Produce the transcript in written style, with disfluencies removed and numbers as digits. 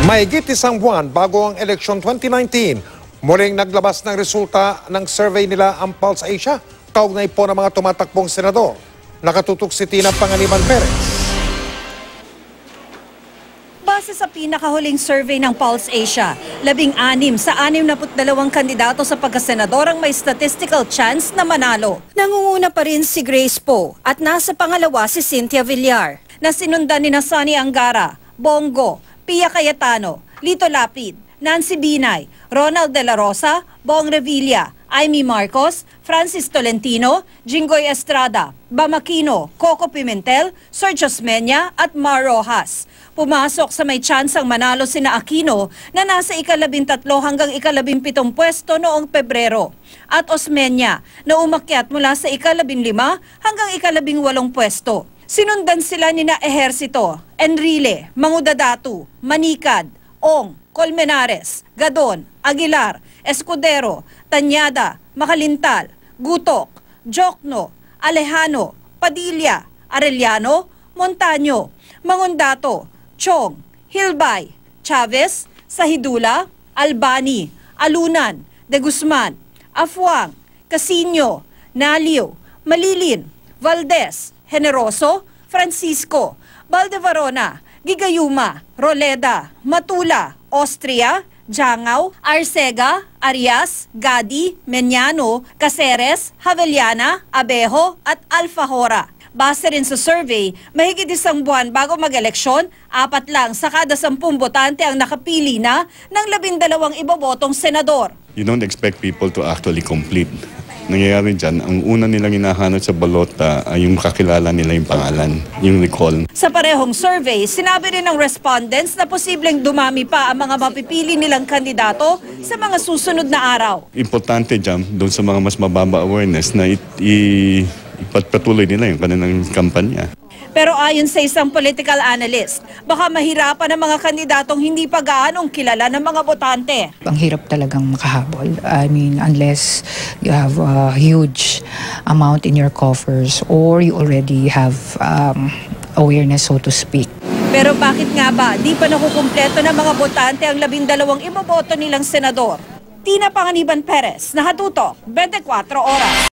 Mahigit isang buwan bago ang eleksyon 2019, muling naglabas ng resulta ng survey nila ang Pulse Asia, kaugnay po ng mga tumatakbong senador. Nakatutok si Tina Panganiban Perez. Base sa pinakahuling survey ng Pulse Asia, 16 sa 62 kandidato sa pagkasenador ang may statistical chance na manalo. Nangunguna pa rin si Grace Poe at nasa pangalawa si Cynthia Villar, na sinundan ni Sunny Angara, Bongo, Pia Cayetano, Lito Lapid, Nancy Binay, Ronald De La Rosa, Bong Revilla, Amy Marcos, Francis Tolentino, Jinggoy Estrada, Bam Aquino, Coco Pimentel, Sergio Osmeña at Mar Rojas. Pumasok sa may tsansang manalo sina Aquino na nasa ika-13 hanggang ika-17 pwesto noong Pebrero at Osmeña na umakyat mula sa ika-15 hanggang ika-18 pwesto. Sinundan sila nina Ejercito, Enrile, Mangudadatu, Manicad, Ong, Colmenares, Gadon, Aguilar, Escudero, Tañada, Makalintal, Gutok, Jokno, Alejano, Padilla, Arellano, Montaño, Mangundato, Chong, Hilbay, Chavez, Sahidula, Albani, Alunan, De Guzman, Afuang, Casino, Naliw, Malilin, Valdez, Generoso, Francisco, Valdevarona, Gigayuma, Roleda, Matula, Austria, Jangaw, Arcega, Arias, Gadi, Meñano, Caceres, Javellana, Abejo at Alfajora. Base rin sa survey, mahigit isang buwan bago mag-eleksyon, 4 lang sa kada 10 botante ang nakapili na ng 12 ibobotong senador. You don't expect people to actually complete. Nangyayari dyan, ang una nilang hinahanap sa balota ay yung makakilala nila yung pangalan, yung recall. Sa parehong survey, sinabi rin ng respondents na posibleng dumami pa ang mga mapipili nilang kandidato sa mga susunod na araw. Importante dyan, doon sa mga mas mababa awareness na ipagpatuloy nila yung kanilang kampanya. Pero ayon sa isang political analyst, baka mahirapan ang mga kandidatong hindi pa gaanong kilala ng mga botante. Ang hirap talagang makahabol. I mean, unless you have a huge amount in your coffers or you already have awareness, so to speak. Pero bakit nga ba di pa nakukumpleto ng mga botante ang 12 iboboto nilang senador? Tina Panganiban Perez, Nakatutok, 24 Oras.